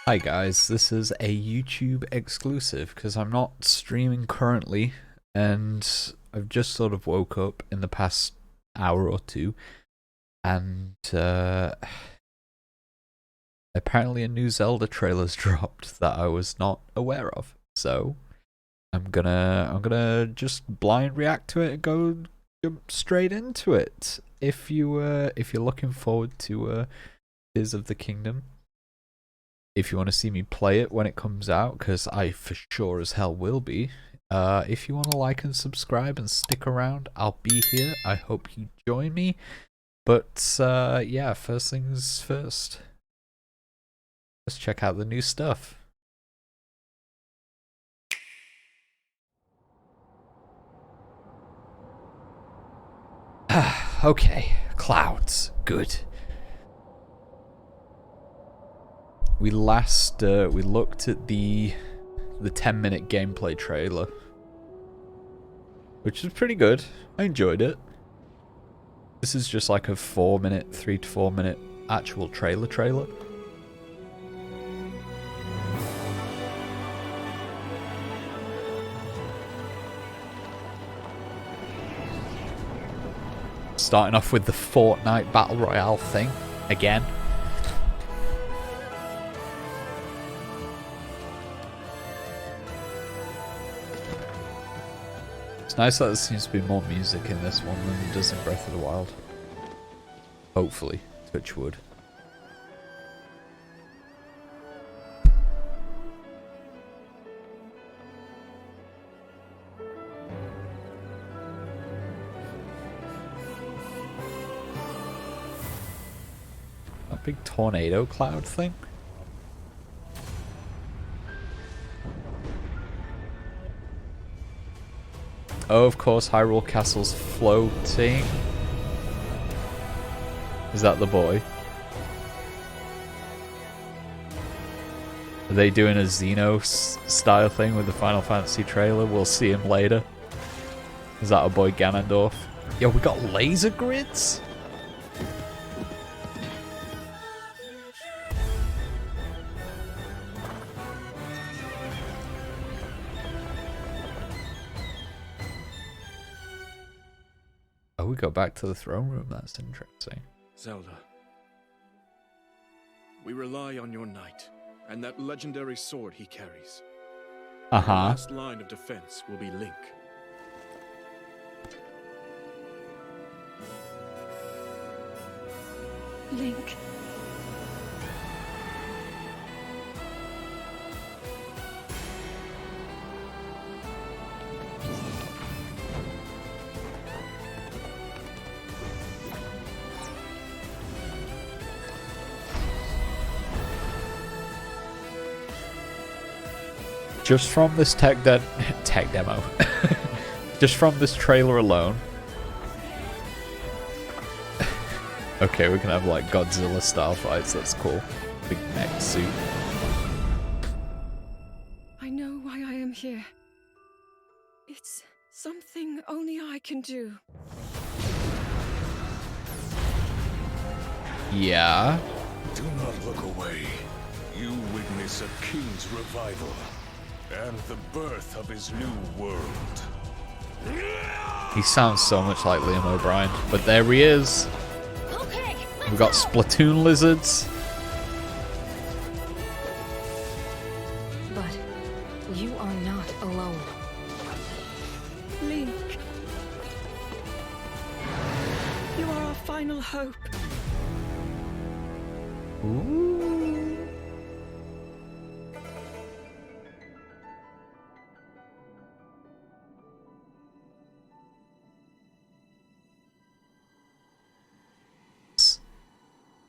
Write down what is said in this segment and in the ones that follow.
Hi guys, this is a YouTube exclusive because I'm not streaming currently and I've just sort of woke up in the past hour or two and apparently a new Zelda trailer's dropped that I was not aware of. So I'm gonna just blind react to it and jump straight into it. If you're looking forward to Tears of the Kingdom, if you want to see me play it when it comes out, because I for sure as hell will be. If you want to like and subscribe and stick around, I'll be here. I hope you join me. But yeah, first things first. Let's check out the new stuff. Okay, clouds, good. We looked at the 10-minute gameplay trailer, which was pretty good. I enjoyed it. This is just like a 3 to 4 minute actual trailer. Starting off with the Fortnite Battle Royale thing again. It's nice that there seems to be more music in this one than there does in Breath of the Wild. Hopefully, touch wood. A big tornado cloud thing? Oh, of course, Hyrule Castle's floating. Is that the boy? Are they doing a Xeno-style thing with the Final Fantasy trailer? We'll see him later. Is that our boy Ganondorf? Yo, we got laser grids? Oh, we go back to the throne room. That's interesting. Zelda, we rely on your knight and that legendary sword he carries. The last line of defense will be Link. Link. Just from this tech demo, just from this trailer alone. Okay, we can have like Godzilla style fights. That's cool. Big mech suit. I know why I am here. It's something only I can do. Yeah. Do not look away. You witness a king's revival and the birth of his new world. He sounds so much like Liam O'Brien, but there he is. Okay, We've got Splatoon lizards. But you are not alone. Link. You are our final hope. Ooh.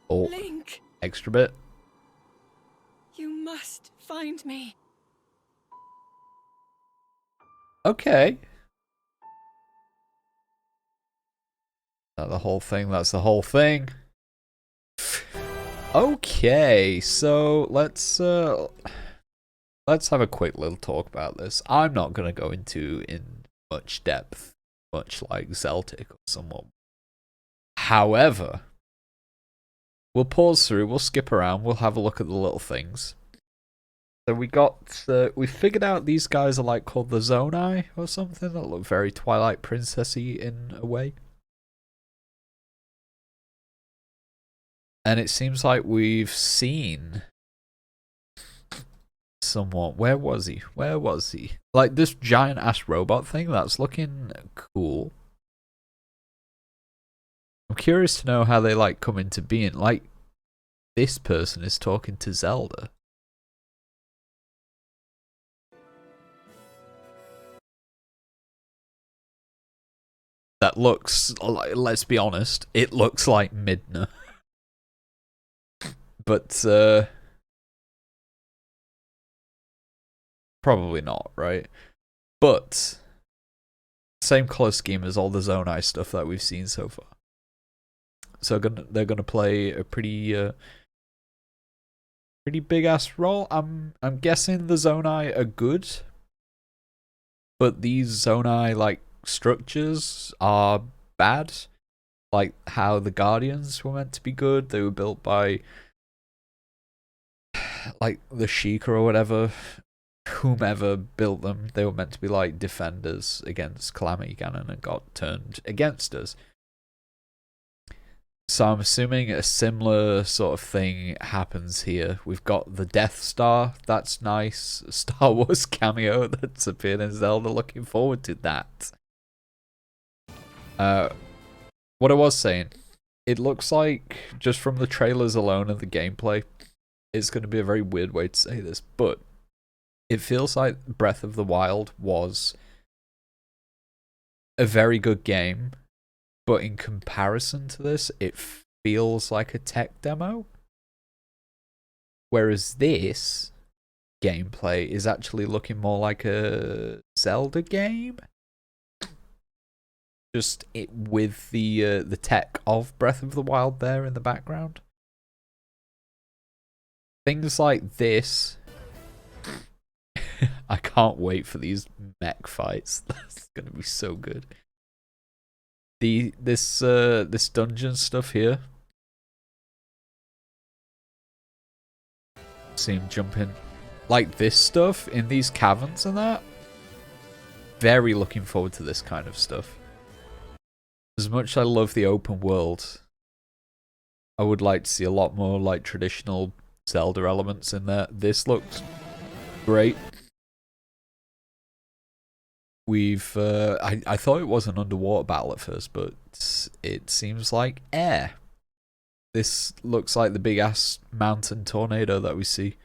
Oh, Link, extra bit. you must find me. Okay. Not the whole thing, that's the whole thing. Okay, so let's have a quick little talk about this. I'm not gonna go into in much depth, much like Celtic or someone. However, we'll pause through, we'll skip around, we'll have a look at the little things. So we figured out these guys are like called the Zonai or something that look very Twilight Princessy in a way. And it seems like we've seen someone. Where was he? Where was he? Like this giant ass robot thing that's looking cool. I'm curious to know how they like come into being. Like this person is talking to Zelda. That looks, let's be honest, it looks like Midna. But, probably not, right? But, same color scheme as all the Zonai stuff that we've seen so far. So they're gonna play a pretty big ass role. I'm guessing the Zonai are good, but these Zonai like structures are bad. Like how the Guardians were meant to be good. They were built by like the Sheikah or whatever, whomever built them. They were meant to be like defenders against Calamity Ganon and got turned against us. So I'm assuming a similar sort of thing happens here. We've got the Death Star, that's nice. Star Wars cameo that's appeared in Zelda, looking forward to that. What I was saying, it looks like, just from the trailers alone and the gameplay, it's going to be a very weird way to say this, but it feels like Breath of the Wild was a very good game, but in comparison to this, it feels like a tech demo. Whereas this gameplay is actually looking more like a Zelda game. Just with the tech of Breath of the Wild there in the background. Things like this. I can't wait for these mech fights. That's gonna be so good. This dungeon stuff here. See him jumping like this stuff in these caverns and that. Very looking forward to this kind of stuff. As much as I love the open world, I would like to see a lot more like traditional Zelda elements in there. This looks great. We've I thought it was an underwater battle at first, but it seems like air. This looks like the big ass mountain tornado that we see.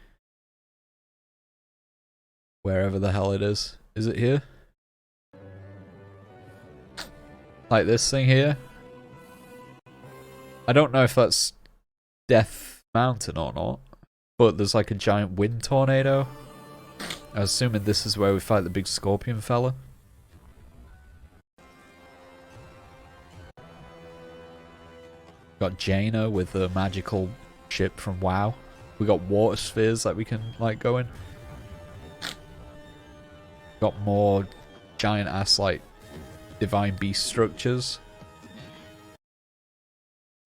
Wherever the hell it is. Is it here? Like this thing here? I don't know if that's Death Mountain or not, but there's like a giant wind tornado. I'm assuming this is where we fight the big scorpion fella. Got Jaina with the magical ship from WoW. We got water spheres that we can like go in. Got more giant ass like divine beast structures.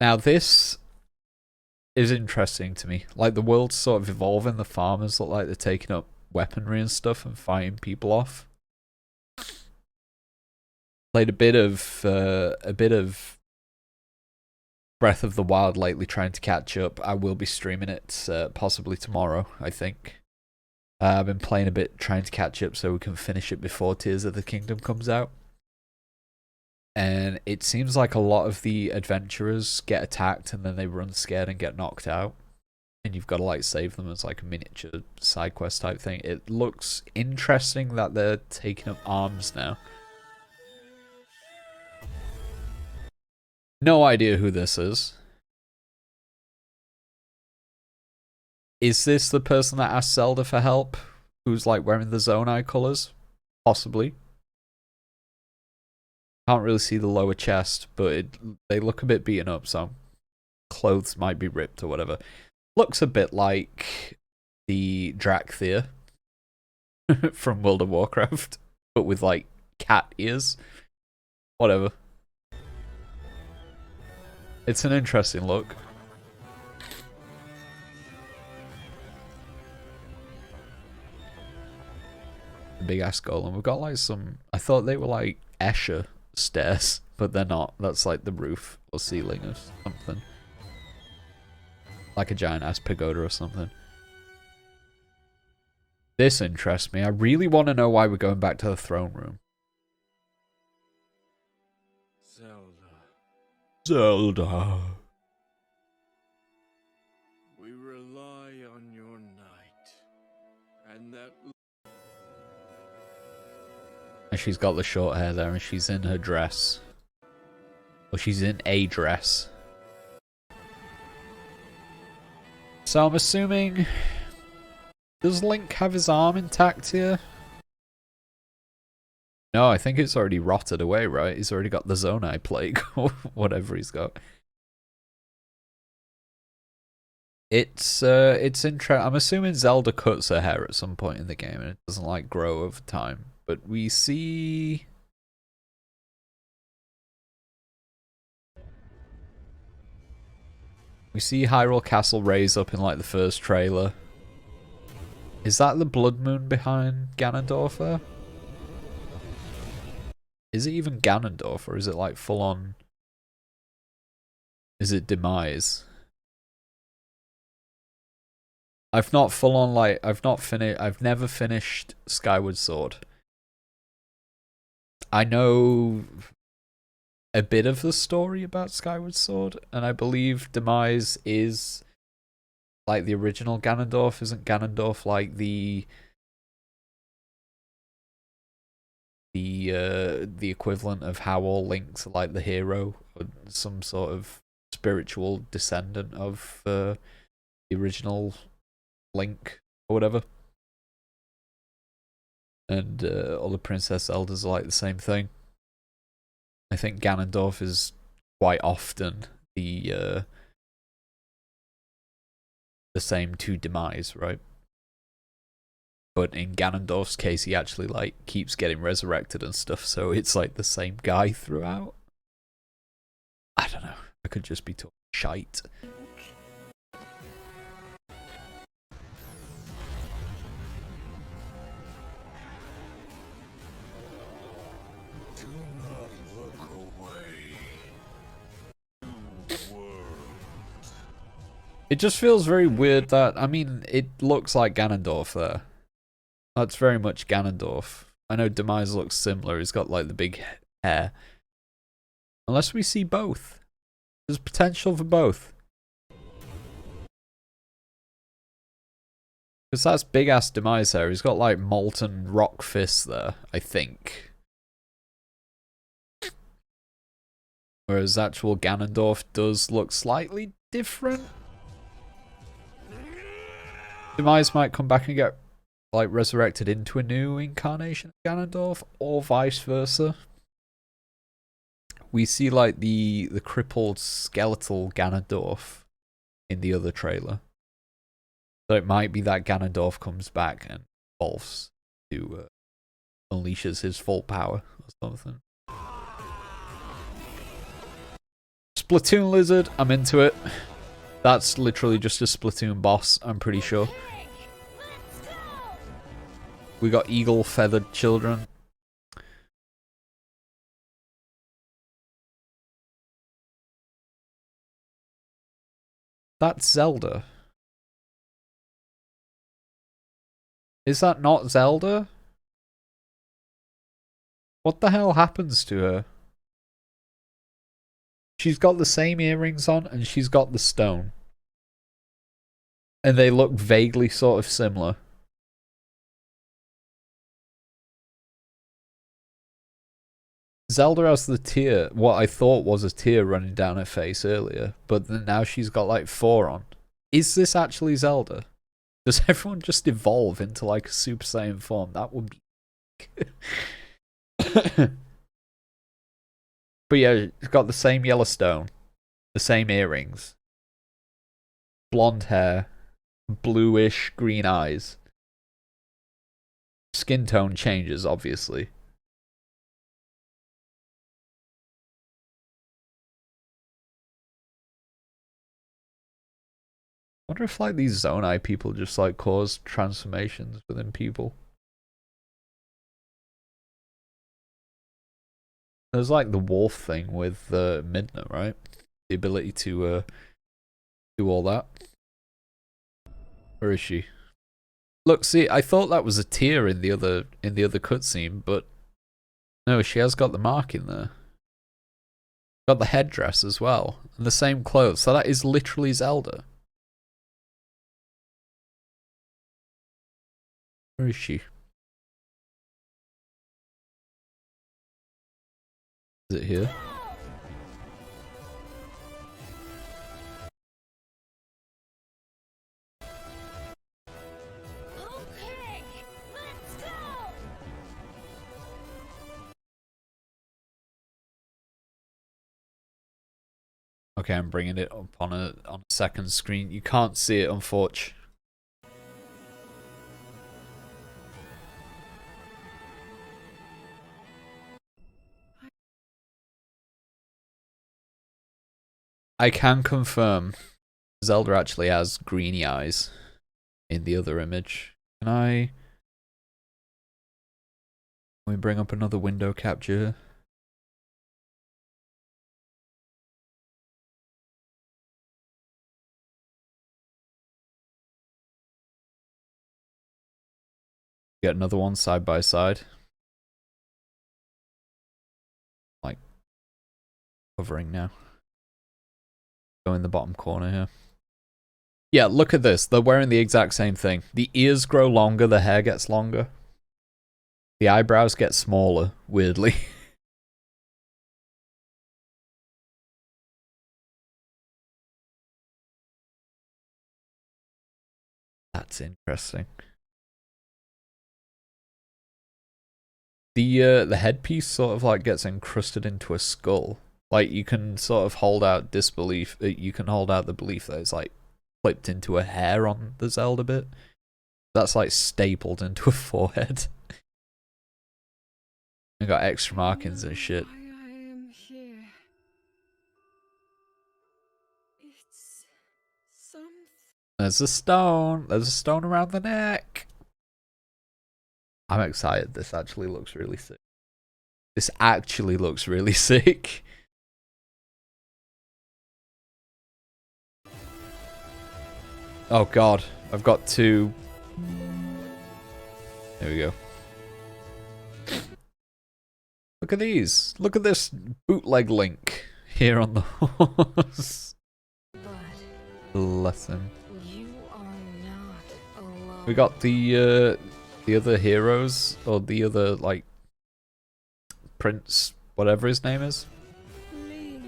Now this is interesting to me. Like the world's sort of evolving. The farmers look like they're taking up weaponry and stuff and fighting people off. Played a bit of Breath of the Wild lately, trying to catch up. I will be streaming it possibly tomorrow, I think. I've been playing a bit, trying to catch up so we can finish it before Tears of the Kingdom comes out. And it seems like a lot of the adventurers get attacked and then they run scared and get knocked out. And you've got to like save them as like a miniature side quest type thing. It looks interesting that they're taking up arms now. No idea who this is. Is this the person that asked Zelda for help? Who's like wearing the Zonai colours? Possibly. Can't really see the lower chest, but they look a bit beaten up, so clothes might be ripped or whatever. Looks a bit like the Drakthir from World of Warcraft, but with like cat ears. Whatever. It's an interesting look. big ass golem. We've got like some. I thought they were like Escher stairs, but they're not. That's like the roof or ceiling or something. Like a giant ass pagoda or something. This interests me. I really want to know why we're going back to the throne room. Zelda. We rely on your night. And that... And she's got the short hair there and she's in her dress. Well, she's in a dress. So I'm assuming... Does Link have his arm intact here? No, I think it's already rotted away, right? He's already got the Zonai plague or whatever he's got. It's interesting. I'm assuming Zelda cuts her hair at some point in the game and it doesn't like grow over time. But we see... We see Hyrule Castle raise up in like the first trailer. Is that the Blood Moon behind Ganondorf there? Is it even Ganondorf or is it like full on? Is it Demise? I've not full on like I've never finished Skyward Sword. I know a bit of the story about Skyward Sword, and I believe Demise is like the original Ganondorf. Isn't Ganondorf like the equivalent of how all Links are like the hero, or some sort of spiritual descendant of the original Link or whatever? And all the Princess Zeldas are like the same thing. I think Ganondorf is quite often the same to Demise, right? But in Ganondorf's case, he actually like keeps getting resurrected and stuff, so it's like the same guy throughout. I don't know. I could just be talking shite. It just feels very weird that, I mean, it looks like Ganondorf there. That's very much Ganondorf. I know Demise looks similar, he's got like the big hair. Unless we see both. There's potential for both. Because that's big ass Demise hair, he's got like molten rock fists there, I think. Whereas actual Ganondorf does look slightly different. Demise might come back and get like resurrected into a new incarnation of Ganondorf, or vice versa. We see like the crippled skeletal Ganondorf in the other trailer. So it might be that Ganondorf comes back and evolves to unleashes his full power or something. Splatoon Lizard, I'm into it. That's literally just a Splatoon boss, I'm pretty sure. We got eagle feathered children. That's Zelda. Is that not Zelda? What the hell happens to her? She's got the same earrings on and she's got the stone. And they look vaguely sort of similar. Zelda has the tear, what I thought was a tear running down her face earlier, but then now she's got like 4 on. Is this actually Zelda? Does everyone just evolve into like a Super Saiyan form? That would be... But yeah, she's got the same yellow stone, the same earrings, blonde hair, bluish green eyes. Skin tone changes, obviously. I wonder if like these Zonai people just like cause transformations within people. There's like the wolf thing with Midna, right? The ability to do all that. Where is she? Look, see, I thought that was a tear in the other cutscene, but no, she has got the mark in there. Got the headdress as well, and the same clothes. So that is literally Zelda. Where is she? Is it here? Okay, let's go. Okay, I'm bringing it up on a second screen. You can't see it, unfortunately. I can confirm Zelda actually has greeny eyes in the other image. Can we bring up another window capture? Get another one side by side. Like, hovering now. Go in the bottom corner here. Yeah, look at this. They're wearing the exact same thing. The ears grow longer, the hair gets longer. The eyebrows get smaller, weirdly. That's interesting. The headpiece sort of like gets encrusted into a skull. Like you can sort of hold out disbelief. You can hold out the belief that it's like clipped into a hair on the Zelda bit. That's like stapled into a forehead. I got extra markings and shit. Why I am here. It's something. There's a stone. There's a stone around the neck. I'm excited. This actually looks really sick. This actually looks really sick. Oh god, I've got to... There we go. Look at these. Look at this bootleg Link here on the horse. But Bless him. you are not alone. We got the other heroes, or the other, like, Prince, whatever his name is. Link.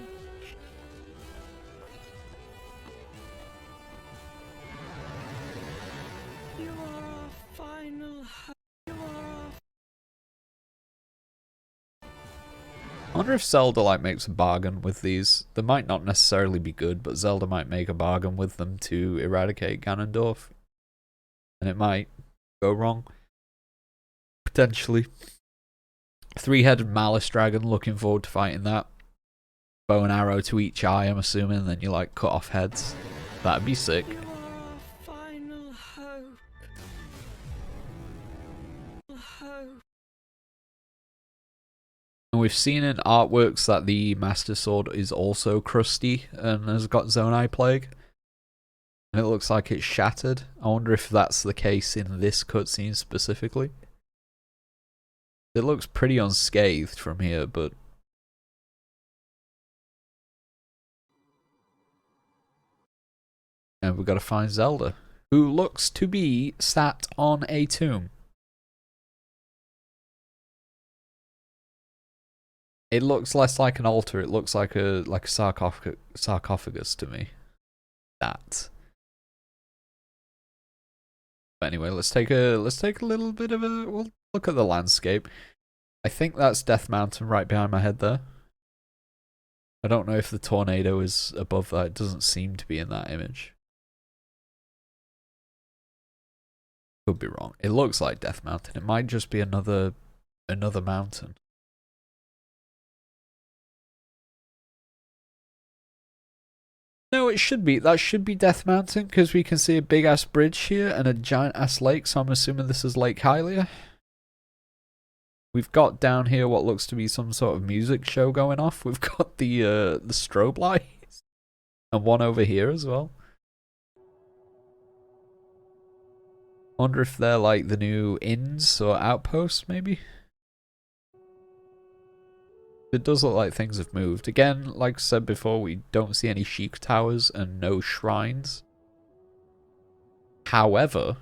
You are our final hope. You are our... I wonder if Zelda, like, makes a bargain with these. They might not necessarily be good, but Zelda might make a bargain with them to eradicate Ganondorf. And it might go wrong. Potentially. Three-headed Malice Dragon, looking forward to fighting that. Bow and arrow to each eye, I'm assuming, and then you like cut off heads. That'd be sick. You are our final hope. Hope. And we've seen in artworks that the Master Sword is also crusty and has got Zonai Plague. And it looks like it's shattered. I wonder if that's the case in this cutscene specifically. It looks pretty unscathed from here, but... And we've got to find Zelda, who looks to be sat on a tomb. It looks less like an altar, it looks like a sarcophagus to me. That. But anyway, let's take a little bit of a we'll look at the landscape. I think that's Death Mountain right behind my head there. I don't know if the tornado is above that. It doesn't seem to be in that image. Could be wrong. It looks like Death Mountain. It might just be another mountain. No, it should be. That should be Death Mountain because we can see a big ass bridge here and a giant ass lake. So I'm assuming this is Lake Hylia. We've got down here what looks to be some sort of music show going off. We've got the strobe lights. And one over here as well. Wonder if they're like the new inns or outposts, maybe? It does look like things have moved. Again, like I said before, we don't see any Sheik towers and no shrines. However,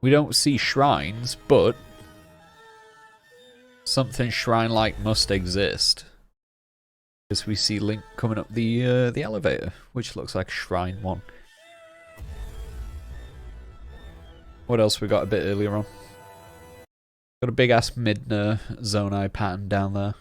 we don't see shrines, but something shrine-like must exist. Because we see Link coming up the elevator, which looks like Shrine 1. What else we got a bit earlier on? Got a big-ass Midna Zonai pattern down there.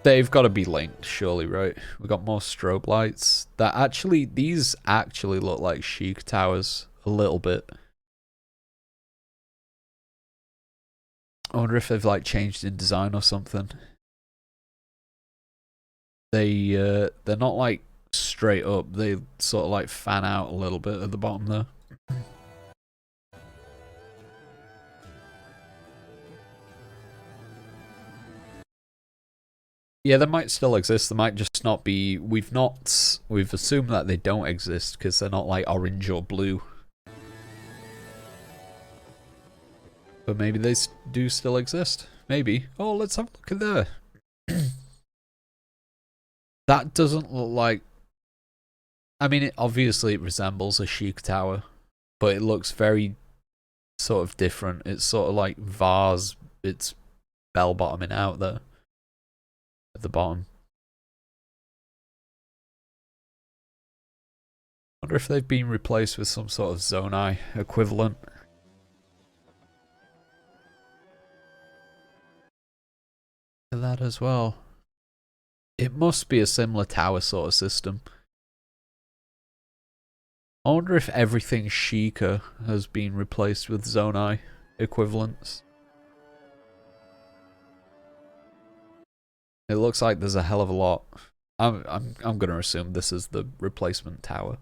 They've got to be linked, surely, right? We got more strobe lights. These actually look like Sheik towers a little bit. I wonder if they've like changed in design or something. They're not like straight up. They sort of like fan out a little bit at the bottom there. Yeah, they might still exist. They might just not be. We've assumed that they don't exist because they're not like orange or blue. But maybe they do still exist. Maybe. Oh, let's have a look at there. That doesn't look like... I mean, obviously it resembles a Sheik tower, but it looks very sort of different. It's sort of like vase. It's bell-bottoming out there. At the bottom. I wonder if they've been replaced with some sort of Zonai equivalent. That as well. It must be a similar tower sort of system. I wonder if everything Sheikah has been replaced with Zonai equivalents. It looks like there's a hell of a lot. I'm gonna assume this is the replacement tower.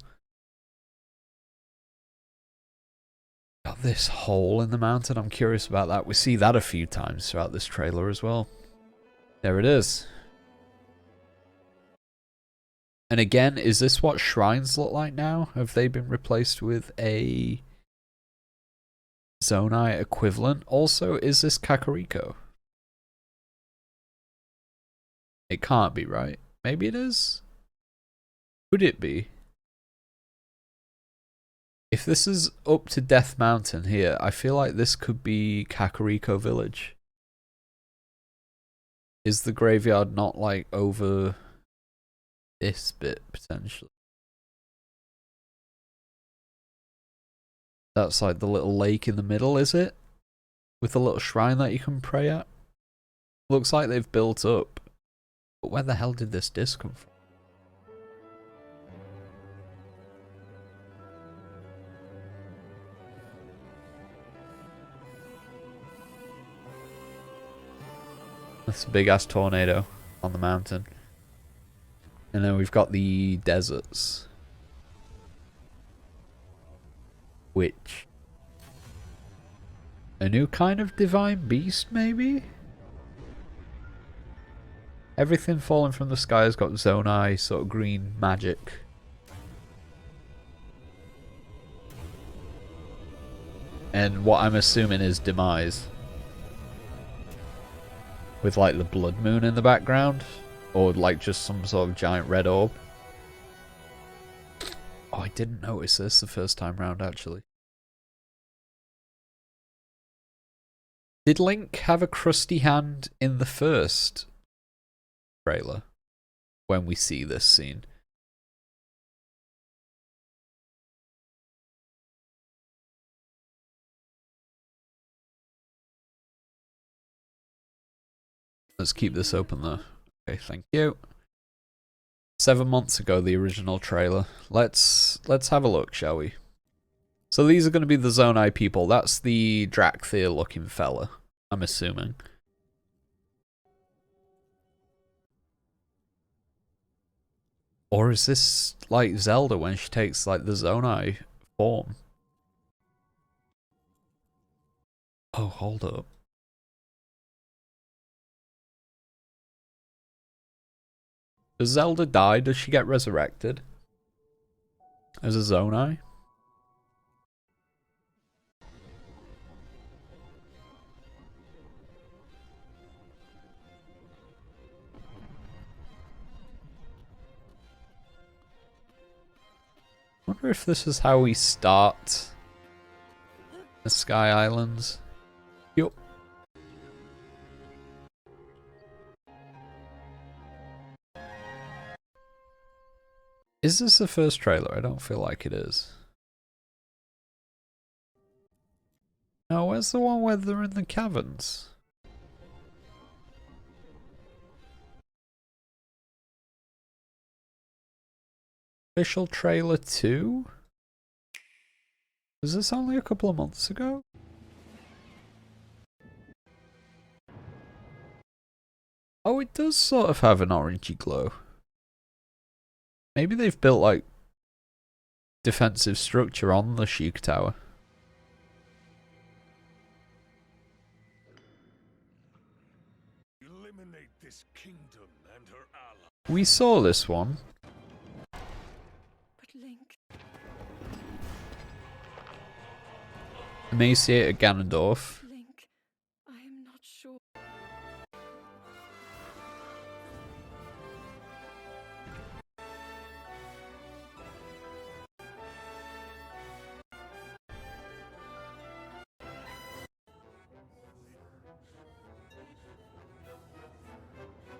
Got this hole in the mountain. I'm curious about that. We see that a few times throughout this trailer as well. There it is. And again, is this what shrines look like now? Have they been replaced with a Zonai equivalent? Also, is this Kakariko? It can't be, right? Maybe it is? Could it be? If this is up to Death Mountain here, I feel like this could be Kakariko Village. Is the graveyard not like over this bit potentially? That's like the little lake in the middle, is it? With a little shrine that you can pray at? Looks like they've built up. But where the hell did this disc come from? That's a big ass tornado on the mountain. And then we've got the deserts. Which... a new kind of divine beast, maybe? Everything falling from the sky has got Zonai, sort of green magic. And what I'm assuming is demise. With like the blood moon in the background. Or like just some sort of giant red orb. Oh, I didn't notice this the first time round actually. Did Link have a crusty hand in the first trailer? When we see this scene. Let's keep this open though. Okay, thank you. 7 months ago, the original trailer. Let's have a look, shall we? So these are going to be the Zonai people. That's the Drakthir looking fella, I'm assuming. Or is this like Zelda when she takes like the Zonai form? Oh, hold up. Does Zelda die? Does she get resurrected? As a Zonai? I wonder if this is how we start the Sky Islands. Yup. Is this the first trailer? I don't feel like it is. No, where's the one where they're in the caverns? Official trailer 2? Was this only a couple of months ago? Oh, it does sort of have an orangey glow. Maybe they've built like defensive structure on the Sheik Tower. Eliminate this kingdom and her ally. We saw this one. But Link, Emaciated Ganondorf. Link, I am not sure.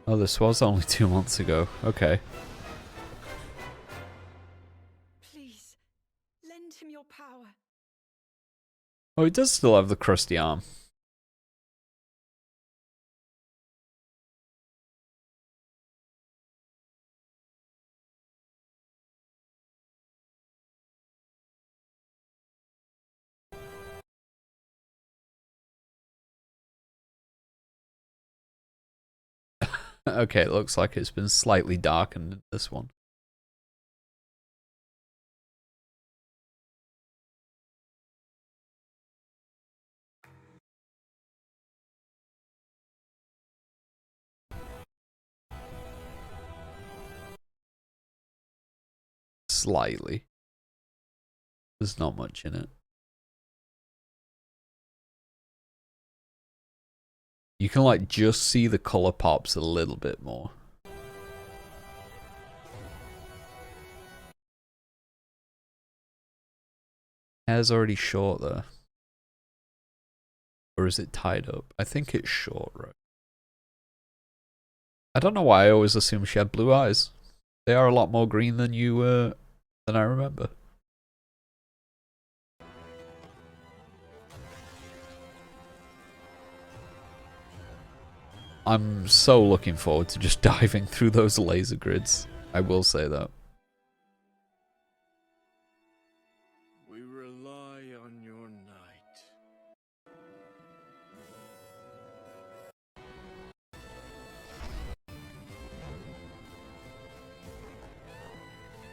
Oh, this was only 2 months ago. Okay. Please, lend him your power. Oh, it does still have the crusty arm. Okay, it looks like it's been slightly darkened in this one. Slightly. There's not much in it. You can like just see the color pops a little bit more. Hair's already short though. Or is it tied up? I think it's short, right? I don't know why I always assume she had blue eyes. They are a lot more green than than I remember. I'm so looking forward to just diving through those laser grids. I will say that. We rely on your night.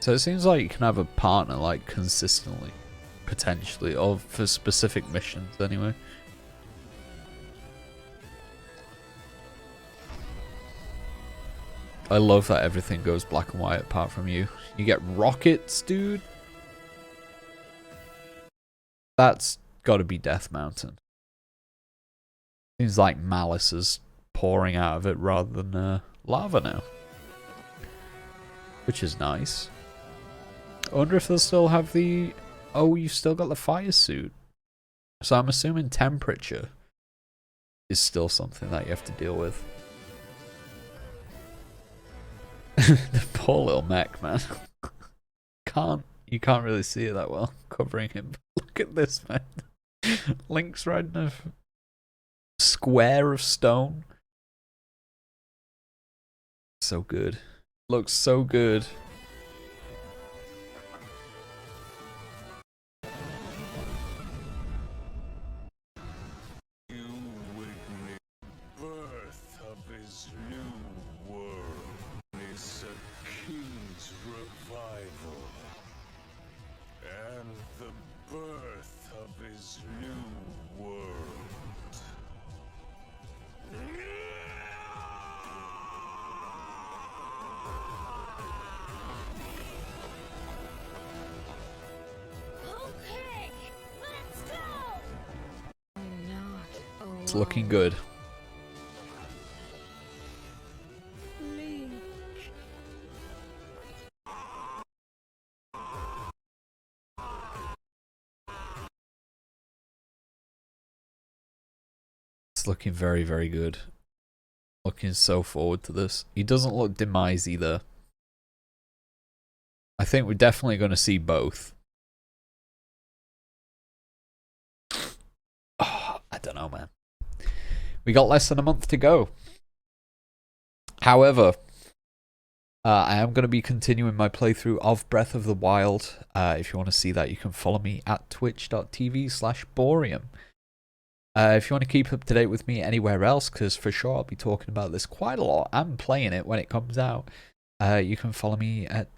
So it seems like you can have a partner like consistently, potentially, or for specific missions anyway. I love that everything goes black and white apart from you. You get rockets, dude. That's gotta be Death Mountain. Seems like malice is pouring out of it rather than lava now. Which is nice. I wonder if they'll still have the... Oh, you've still got the fire suit. So I'm assuming temperature is still something that you have to deal with. The poor little mech, man. You can't really see it that well, covering him. Look at this, man. Link's riding a square of stone. So good. Looks so good. You witness the birth of his new world. Is a king's looking good. It's looking very, very good. Looking so forward to this. He doesn't look demise either. I think we're definitely going to see both. Oh, I don't know, man. We got less than a month to go. However, I am going to be continuing my playthrough of Breath of the Wild. If you want to see that, you can follow me at twitch.tv/Bohreum. If you want to keep up to date with me anywhere else, because for sure I'll be talking about this quite a lot and playing it when it comes out, you can follow me at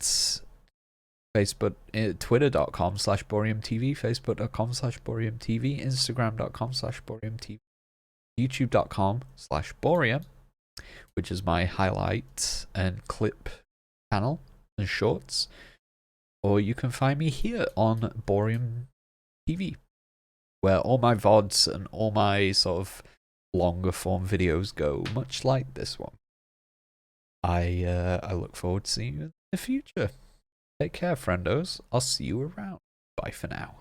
Facebook, twitter.com/BohreumTV, facebook.com/BohreumTV, instagram.com/BohreumTV, youtube.com/Bohreum, which is my highlight and clip channel and shorts, or you can find me here on Bohreum TV, where all my VODs and all my sort of longer form videos go, much like this one. I look forward to seeing you in the future. Take care, friendos. I'll see you around. Bye for now.